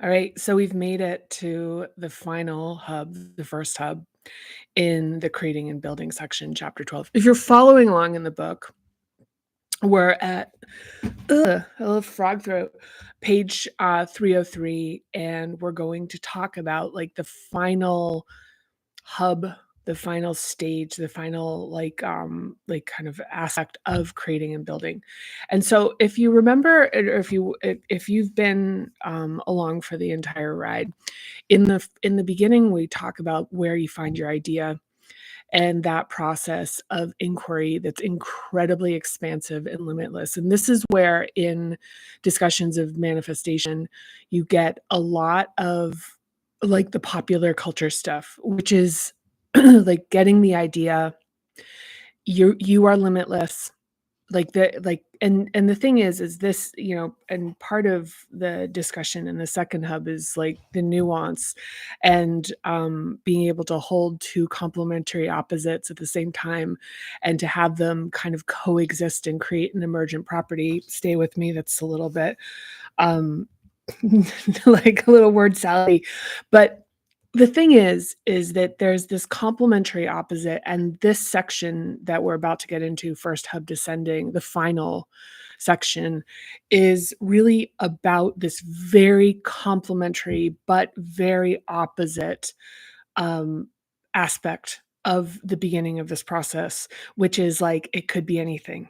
All right, so we've made it to the final hub, the first hub in the creating and building section, chapter 12. If you're following along in the book, we're at a little frog throat, page 303, and we're going to talk about like the final hub, the final stage, the final like kind of aspect of creating and building. And so if you remember, or if you've been along for the entire ride, in the beginning we talk about where you find your idea and that process of inquiry that's incredibly expansive and limitless. And this is where in discussions of manifestation you get a lot of like the popular culture stuff, which is like getting the idea you are limitless, and the thing is this, and part of the discussion in the second hub is like the nuance and being able to hold two complementary opposites at the same time and to have them kind of coexist and create an emergent property. Stay with me, that's a little bit um like a little word salad, but the thing is that there's this complementary opposite, and this section that we're about to get into, first hub descending, the final section, is really about this very complementary but very opposite um, aspect of the beginning of this process, which is like it could be anything.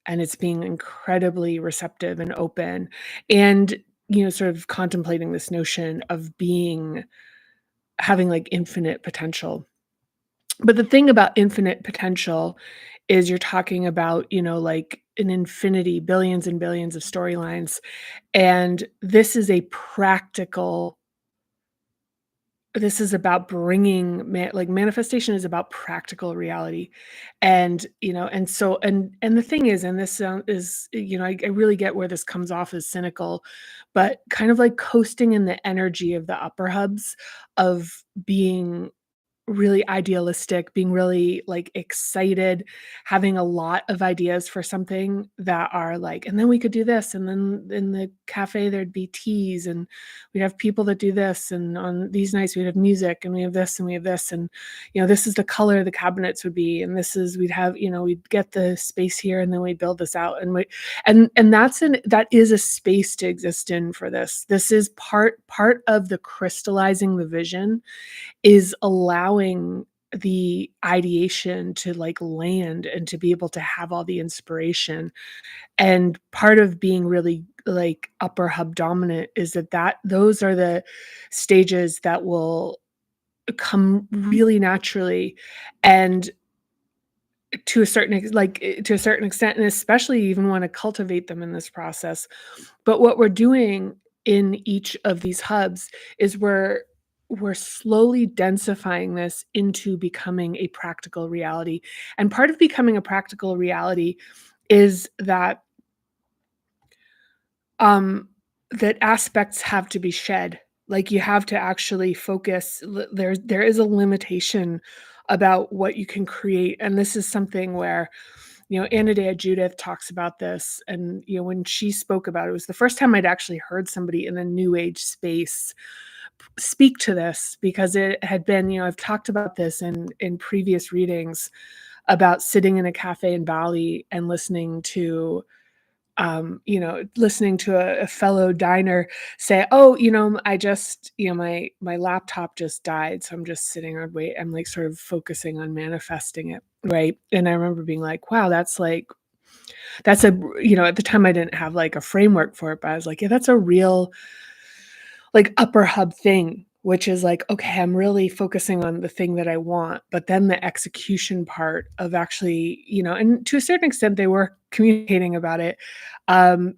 And it's being incredibly receptive and open and, sort of contemplating this notion of having like infinite potential. But the thing about infinite potential is you're talking about, like an infinity, billions and billions of storylines. And this is about bringing like manifestation is about practical reality. And and the thing is, and this is, I really get where this comes off as cynical, but kind of like coasting in the energy of the upper hubs of being really idealistic, being really, like, excited, having a lot of ideas for something that are like, "And then we could do this, and then in the cafe, there'd be teas, and we'd have people that do this, and on these nights, we'd have music, and we have this, and we have this, and, this is the color the cabinets would be, and this is we'd have we'd get the space here, and then we'd build this out." And that is a space to exist in for this. This is part of the crystallizing the vision is allowing the ideation to like land and to be able to have all the inspiration. And part of being really like upper hub dominant is that those are the stages that will come really naturally and to a certain extent, and especially you even want to cultivate them in this process. But what we're doing in each of these hubs is we're slowly densifying this into becoming a practical reality. And part of becoming a practical reality is um that aspects have to be shed. Like you have to actually focus. There is a limitation about what you can create. And this is something where Anodea Judith talks about this, and when she spoke about it, it was the first time I'd actually heard somebody in the new age space speak to this, because it had been, I've talked about this in previous readings about sitting in a cafe in Bali and listening to a fellow diner say, "Oh, I just, my laptop just died, so I'm just sitting on wait. I'm like sort of focusing on manifesting it." Right. And I remember being like, wow, that's a, at the time I didn't have like a framework for it, but I was like, yeah, that's a real like upper hub thing, which is like, okay, I'm really focusing on the thing that I want, but then the execution part of actually, and to a certain extent they were communicating about it. And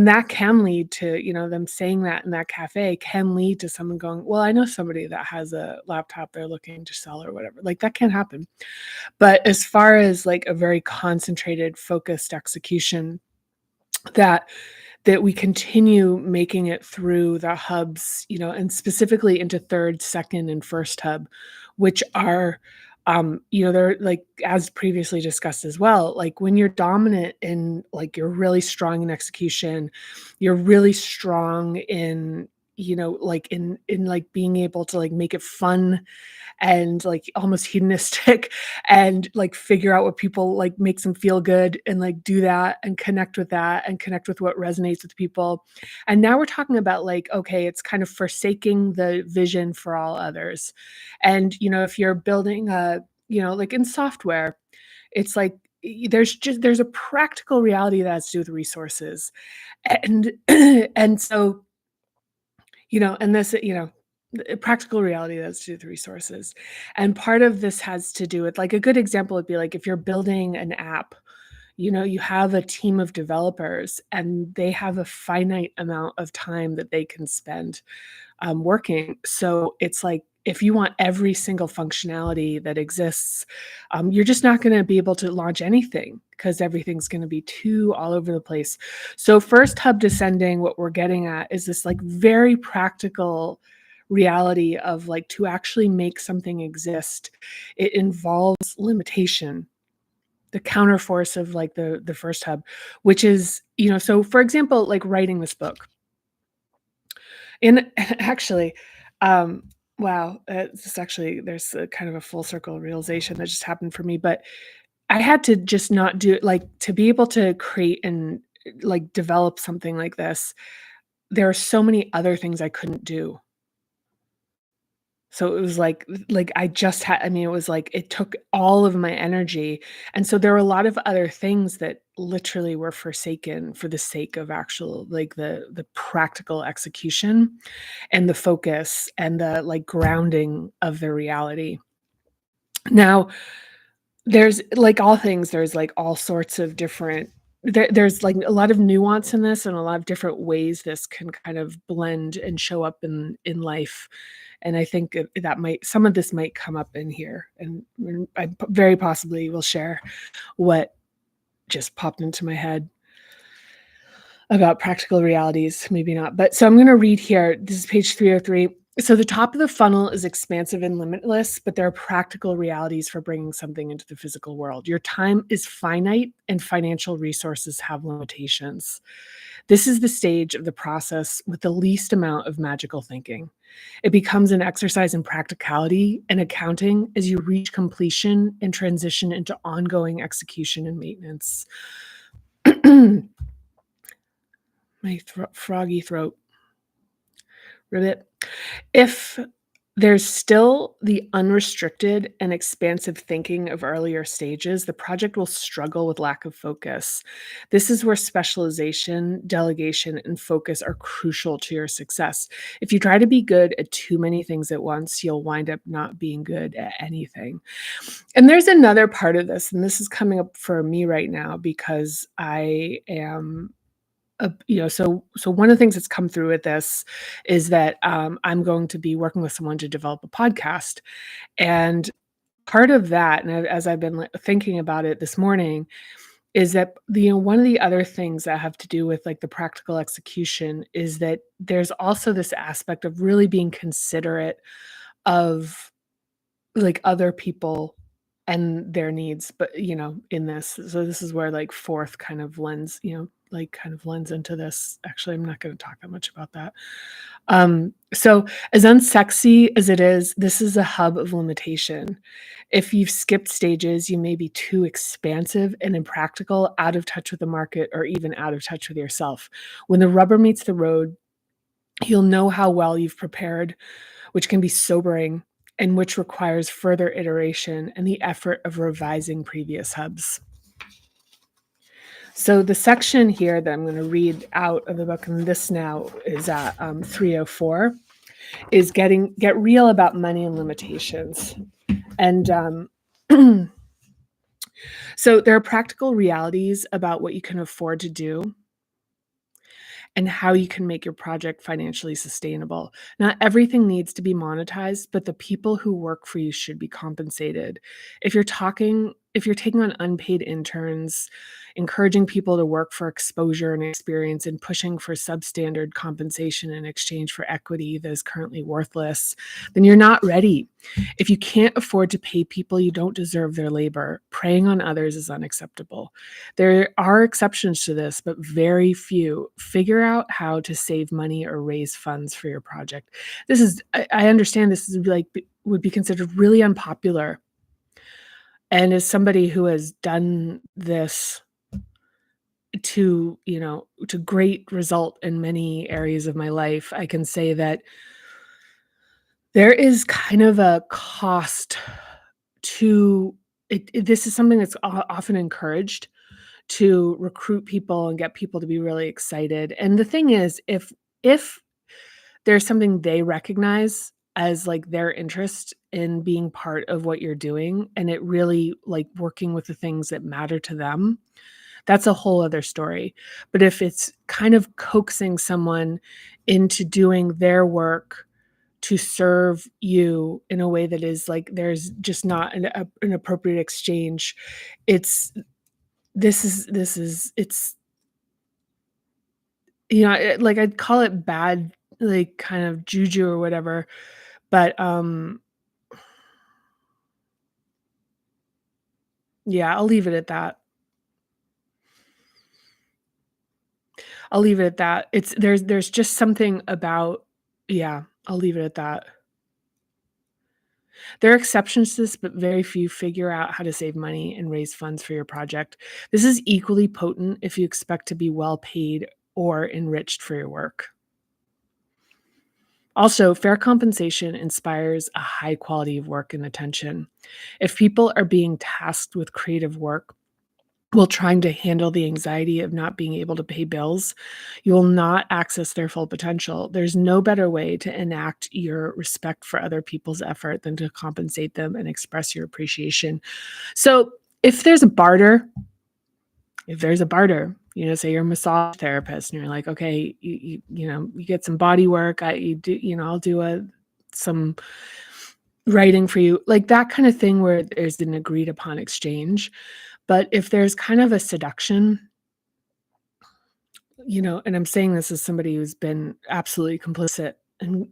that can lead to, them saying that in that cafe can lead to someone going, well, I know somebody that has a laptop they're looking to sell or whatever. Like that can happen. But as far as like a very concentrated, focused execution, that we continue making it through the hubs, and specifically into third, second, and first hub, which are, they're like, as previously discussed as well, like when you're dominant in, like, you're really strong in execution, you're really strong in, like in like being able to like make it fun and like almost hedonistic and like figure out what people like makes them feel good and like do that and connect with what resonates with people. And now we're talking about like, okay, it's kind of forsaking the vision for all others. And, if you're building like in software, it's like there's a practical reality that has to do with resources. And and so and this, the practical reality that's to do with resources. And part of this has to do with like a good example would be like if you're building an app, you have a team of developers and they have a finite amount of time that they can spend working. So it's like if you want every single functionality that exists, you're just not going to be able to launch anything because everything's going to be too all over the place. So first hub descending, what we're getting at is this like very practical reality of like to actually make something exist. It involves limitation, the counterforce of like the first hub, which is, so for example, like writing this book. And actually, um, wow, this actually there's a kind of a full circle realization that just happened for me, but I had to just not do it like to be able to create and like develop something like this. There are so many other things I couldn't do. So it was like I just had I mean, it was like it took all of my energy, and so there were a lot of other things that literally were forsaken for the sake of actual like the practical execution and the focus and the, like, grounding of the reality. Now, there's like all things, there's, like, all sorts of different there's, like, a lot of nuance in this and a lot of different ways this can kind of blend and show up in life, and I think that might some of this might come up in here, and I very possibly will share what just popped into my head about practical realities, maybe not. But so I'm going to read here. This is page 303. So the top of the funnel is expansive and limitless, but there are practical realities for bringing something into the physical world. Your time is finite and financial resources have limitations. This is the stage of the process with the least amount of magical thinking. It becomes an exercise in practicality and accounting as you reach completion and transition into ongoing execution and maintenance. My froggy throat. Ribbit. If there's still the unrestricted and expansive thinking of earlier stages, the project will struggle with lack of focus. This is where specialization, delegation, and focus are crucial to your success. If you try to be good at too many things at once, you'll wind up not being good at anything. And there's another part of this, and this is coming up for me right now because I am so one of the things that's come through with this is that I'm going to be working with someone to develop a podcast, and part of that, and as I've been thinking about it this morning, is that one of the other things that have to do with like the practical execution is that there's also this aspect of really being considerate of like other people and their needs, but in this, so this is where like fourth kind of lens, like kind of lens into this. Actually, I'm not going to talk that much about that. So as unsexy as it is, this is a hub of limitation. If you've skipped stages, you may be too expansive and impractical, out of touch with the market, or even out of touch with yourself. When the rubber meets the road, you'll know how well you've prepared, which can be sobering and which requires further iteration and the effort of revising previous hubs. So the section here that I'm going to read out of the book, and this now is at 304, is get real about money and limitations. And so there are practical realities about what you can afford to do and how you can make your project financially sustainable. Not everything needs to be monetized, but the people who work for you should be compensated. If you're talking if you're taking on unpaid interns, encouraging people to work for exposure and experience, and pushing for substandard compensation in exchange for equity that is currently worthless, then you're not ready. If you can't afford to pay people you don't deserve their labor, preying on others is unacceptable. There are exceptions to this, but very few. Figure out how to save money or raise funds for your project. This is, I understand this is like, would be considered really unpopular. And as somebody who has done this to great result in many areas of my life, I can say that there is kind of a cost to it. This is something that's often encouraged to recruit people and get people to be really excited. And the thing is, if there's something they recognize as, like, their interest in being part of what you're doing, and it really, like, working with the things that matter to them, that's a whole other story. But if it's kind of coaxing someone into doing their work to serve you in a way that is, like, there's just not an appropriate exchange, it's this is it's like, I'd call it bad, like, kind of juju or whatever, but, yeah, I'll leave it at that. I'll leave it at that. There's just something about yeah, I'll leave it at that. There are exceptions to this, but very few figure out how to save money and raise funds for your project. This is equally potent if you expect to be well paid or enriched for your work. Also, fair compensation inspires a high quality of work and attention. If people are being tasked with creative work while trying to handle the anxiety of not being able to pay bills, you will not access their full potential. There's no better way to enact your respect for other people's effort than to compensate them and express your appreciation. So, if there's a barter, say you're a massage therapist and you're like, okay, you get some body work, I'll do some writing for you, like that kind of thing where there's an agreed upon exchange. But if there's kind of a seduction, and I'm saying this as somebody who's been absolutely complicit in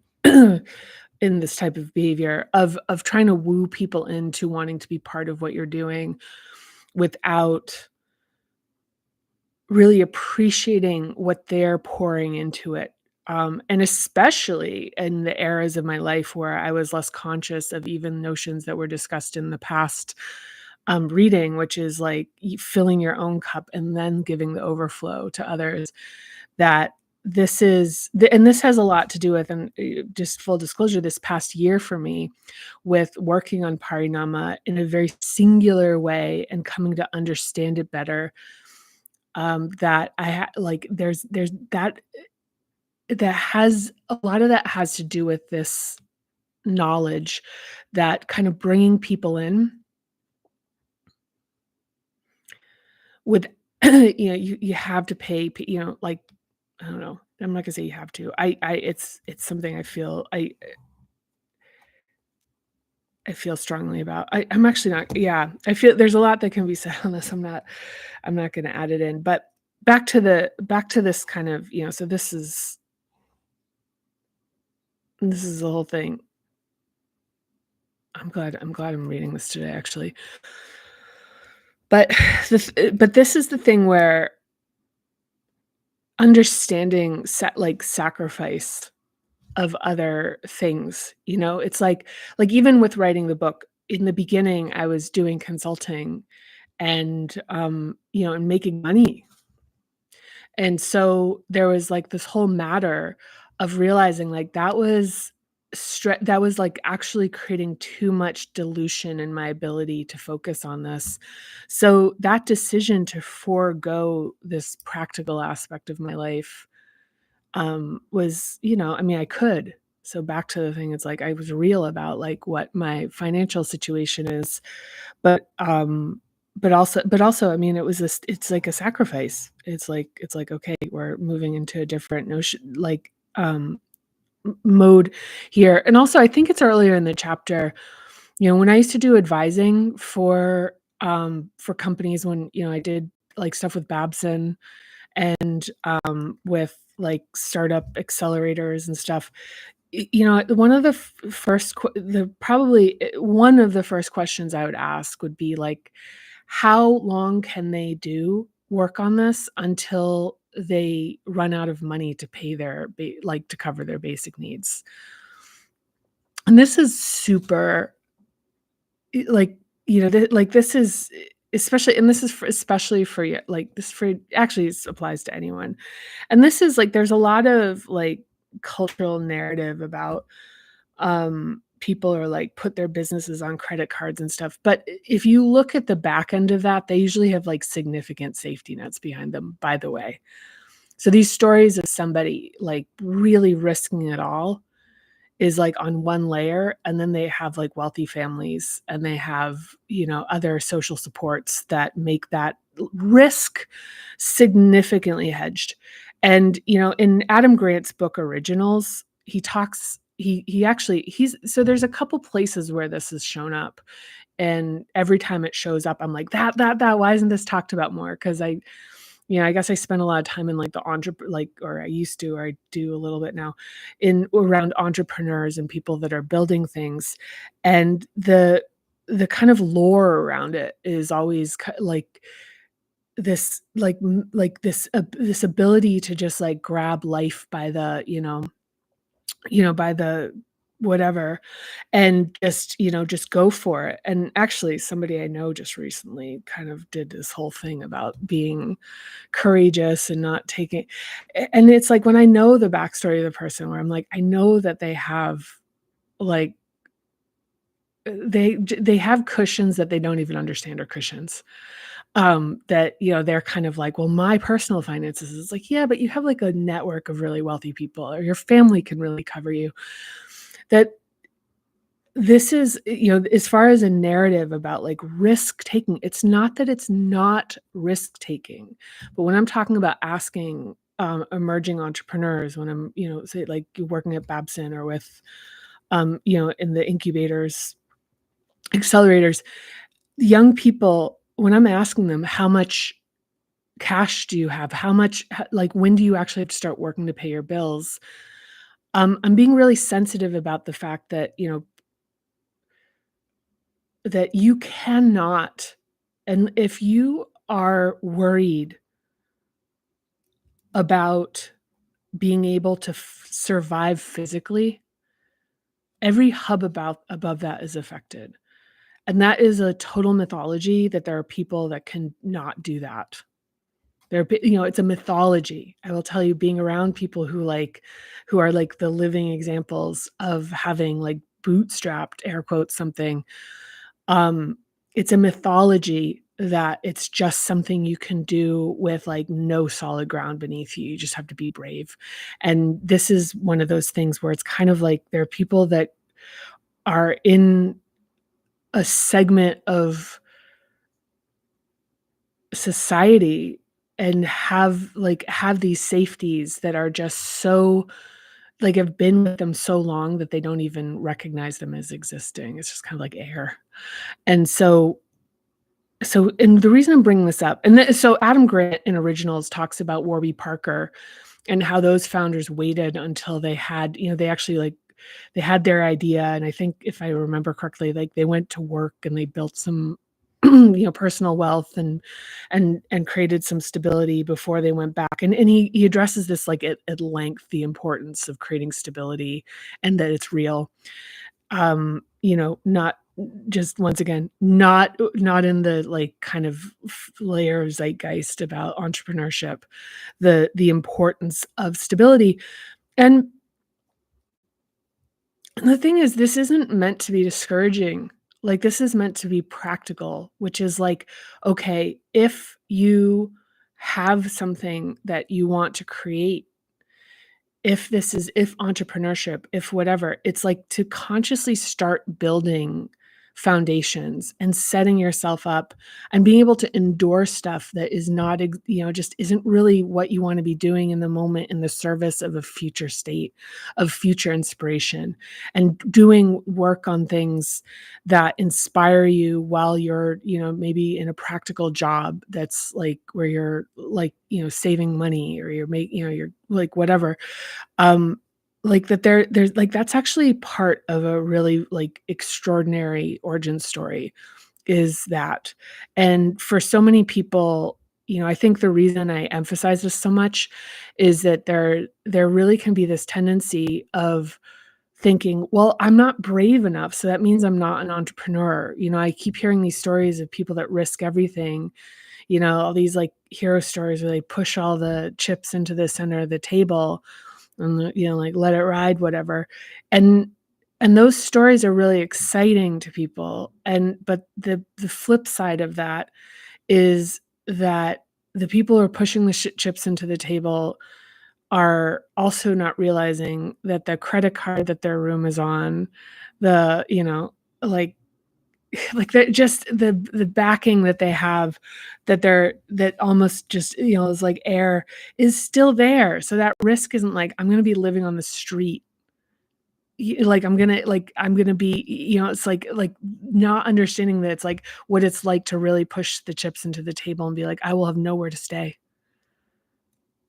in this type of behavior of trying to woo people into wanting to be part of what you're doing without really appreciating what they're pouring into it. And especially in the eras of my life where I was less conscious of even notions that were discussed in the past, reading, which is like filling your own cup and then giving the overflow to others. That and this has a lot to do with, and just full disclosure, this past year for me with working on Parinama in a very singular way and coming to understand it better, that like there's that has a lot of that has to do with this knowledge that kind of bringing people in with you have to pay like, I don't know, I'm not gonna say you have to. It's something I feel strongly about. I'm actually not, yeah, I feel there's a lot that can be said on this. I'm not gonna add it in. But back to this kind of, so this is the whole thing. I'm glad I'm reading this today, actually. But this is the thing where understanding like sacrifice of other things, it's like even with writing the book, in the beginning, I was doing consulting and, and making money. And so there was like this whole matter of realizing like that was like actually creating too much dilution in my ability to focus on this. So that decision to forego this practical aspect of my life, was, I mean, I could. So back to the thing, it's like I was real about like what my financial situation is, but but also, I mean, it's like a sacrifice. It's like, okay, we're moving into a different notion, like, mode here. And also, I think it's earlier in the chapter, when I used to do advising for for companies when, I did, like, stuff with Babson and, with, like, startup accelerators and stuff. One of the f first q the probably, one of the first questions I would ask would be, like, how long can they do work on this until they run out of money to pay to cover their basic needs? And this is super, like, this is, especially, and this is for, especially for like, this for, actually, this applies to anyone. And this is, like, there's a lot of, like, cultural narrative about, people are, like, put their businesses on credit cards and stuff, but if you look at the back end of that, they usually have, like, significant safety nets behind them, by the way. So these stories of somebody, like, really risking it all is, like, on one layer, and then they have, like, wealthy families, and they have, other social supports that make that risk significantly hedged. And, in Adam Grant's book Originals, he talks he actually he's so there's a couple places where this has shown up, and every time it shows up, I'm like, "That, why isn't this talked about more?" 'Cause I guess I spend a lot of time in, like, or I used to, or I do a little bit now, in around entrepreneurs and people that are building things, and the kind of lore around it is always like this, this ability to just, like, grab life by the, by the whatever, and just go for it. And actually, somebody I know just recently kind of did this whole thing about being courageous and not taking, and it's like, when I know the backstory of the person, where I'm like, I know that they have, like, they have cushions that they don't even understand are cushions. That, they're kind of like, "Well, my personal finances," is like, "Yeah, but you have, like, a network of really wealthy people, or your family can really cover you." That this is, as far as a narrative about, like, risk taking, it's not that it's not risk taking, but when I'm talking about asking, emerging entrepreneurs, when I'm, say, like, you're working at Babson or with, in the incubators, accelerators, young people, when I'm asking them, "How much cash do you have? How much, like, when do you actually have to start working to pay your bills?" I'm being really sensitive about the fact that, that you cannot, and if you are worried about being able to survive physically, every hub about above that is affected. And that is a total mythology, that there are people that can not do that. It's a mythology. I will tell you, being around people who are, like, the living examples of having, like, bootstrapped, air quotes, something, um, it's a mythology that it's just something you can do with, like, no solid ground beneath you. You just have to be brave. And this is one of those things where it's kind of like, there are people that are in a segment of society and have these safeties that are just so, like, have been with them so long that they don't even recognize them as existing. It's just kind of like air. And and the reason I'm bringing this up, so Adam Grant in Originals talks about Warby Parker and how those founders waited until they had, they actually, like, they had their idea, and I think, if I remember correctly, like, they went to work and they built some, personal wealth, and created some stability before they went back. And he addresses this, like, at length, the importance of creating stability, and that it's real. Not just, once again, not in the, like, kind of layer of zeitgeist about entrepreneurship, the importance of stability. And the thing is, this isn't meant to be discouraging. Like, this is meant to be practical, which is like, okay, if you have something that you want to create, if entrepreneurship, if whatever, it's like to consciously start building foundations and setting yourself up and being able to endure stuff that is not, just isn't really what you want to be doing in the moment in the service of a future state, of future inspiration, and doing work on things that inspire you while you're, maybe in a practical job that's like where you're like, saving money, or you're making, you're like whatever. Um, like that there's like that's actually part of a really like extraordinary origin story, is that. And for so many people, I think the reason I emphasize this so much is that there really can be this tendency of thinking, well, I'm not brave enough, so that means I'm not an entrepreneur. I keep hearing these stories of people that risk everything, all these like hero stories where they push all the chips into the center of the table and, like let it ride, whatever. And those stories are really exciting to people. But the flip side of that is that the people who are pushing the chips into the table are also not realizing that the credit card that their room is on, the, like like just the backing that they have, that almost just, is like air, is still there. So that risk isn't like, I'm gonna be living on the street. Like I'm gonna be, it's like not understanding that it's like what it's like to really push the chips into the table and be like, I will have nowhere to stay.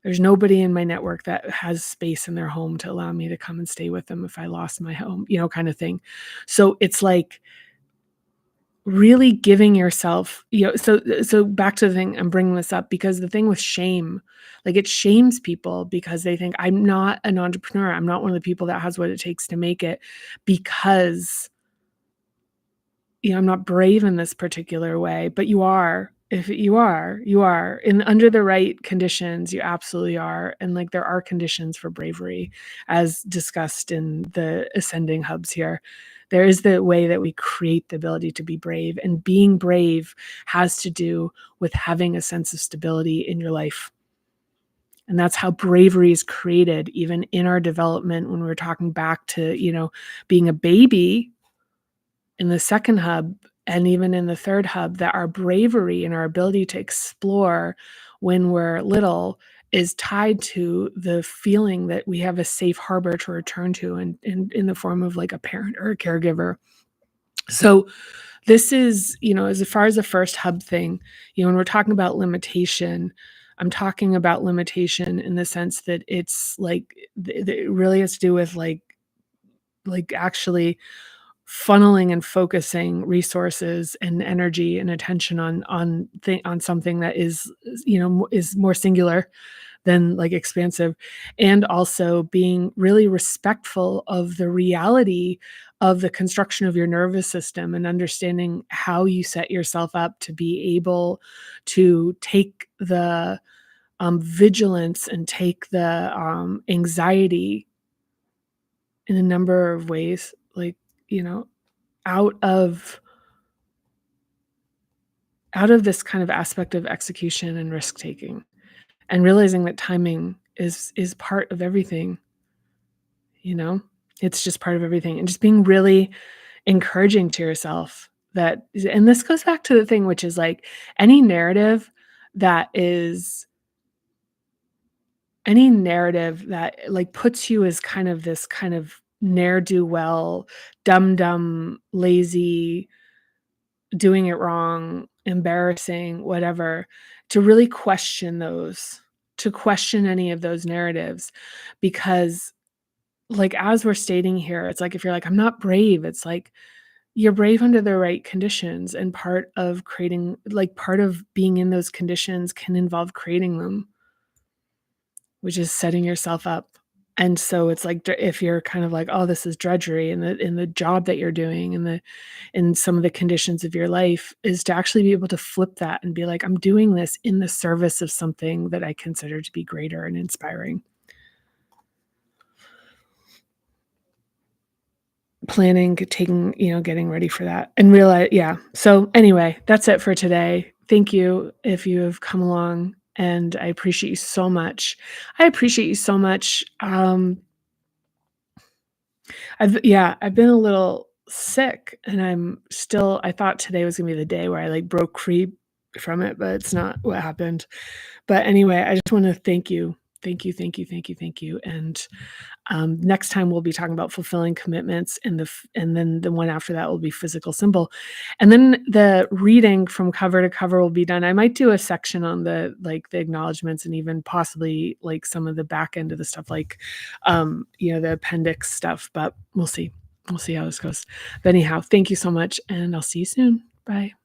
There's nobody in my network that has space in their home to allow me to come and stay with them if I lost my home, kind of thing. So it's like really giving yourself, so back to the thing, I'm bringing this up because the thing with shame, like it shames people because they think I'm not an entrepreneur. I'm not one of the people that has what it takes to make it because, I'm not brave in this particular way, but you are. If you are in under the right conditions, you absolutely are. And like there are conditions for bravery, as discussed in the ascending hubs here. There is the way that we create the ability to be brave, and being brave has to do with having a sense of stability in your life. And that's how bravery is created, even in our development, when we're talking back to, being a baby in the second hub, and even in the third hub, that our bravery and our ability to explore when we're little is tied to the feeling that we have a safe harbor to return to, and in the form of like a parent or a caregiver. So this is, as far as the first hub thing, when we're talking about limitation, I'm talking about limitation in the sense that it's like it really has to do with like actually funneling and focusing resources and energy and attention on something that is, is more singular than like expansive, and also being really respectful of the reality of the construction of your nervous system, and understanding how you set yourself up to be able to take the vigilance and take the anxiety in a number of ways, like, you know out of this kind of aspect of execution and risk taking, and realizing that timing is part of everything. you know it's just part of everything, and just being really encouraging to yourself that. And this goes back to the thing, which is like any narrative that is any narrative that like puts you as kind of this kind of ne'er-do-well, dumb, lazy, doing it wrong, embarrassing, whatever, to really question those, to question any of those narratives. Because, like, as we're stating here, it's like if you're like, I'm not brave, it's like you're brave under the right conditions. And part of creating, like, part of being in those conditions can involve creating them, which is setting yourself up. And so it's like if you're kind of like, oh, this is drudgery in the job that you're doing, and in some of the conditions of your life, is to actually be able to flip that and be like, I'm doing this in the service of something that I consider to be greater and inspiring. Planning, taking, getting ready for that, and realize, yeah. So anyway, that's it for today. Thank you if you have come along, and I appreciate you so much. I appreciate you so much. I've been a little sick, and I thought today was gonna be the day where I, like, broke free from it, but it's not what happened. But anyway, I just wanna thank you. Thank you, thank you, thank you, thank you, and next time we'll be talking about fulfilling commitments, and then the one after that will be physical symbol. And then the reading from cover to cover will be done. I might do a section on the acknowledgments and even possibly like some of the back end of the stuff, like the appendix stuff, but we'll see. We'll see how this goes. But anyhow, thank you so much, and I'll see you soon. Bye.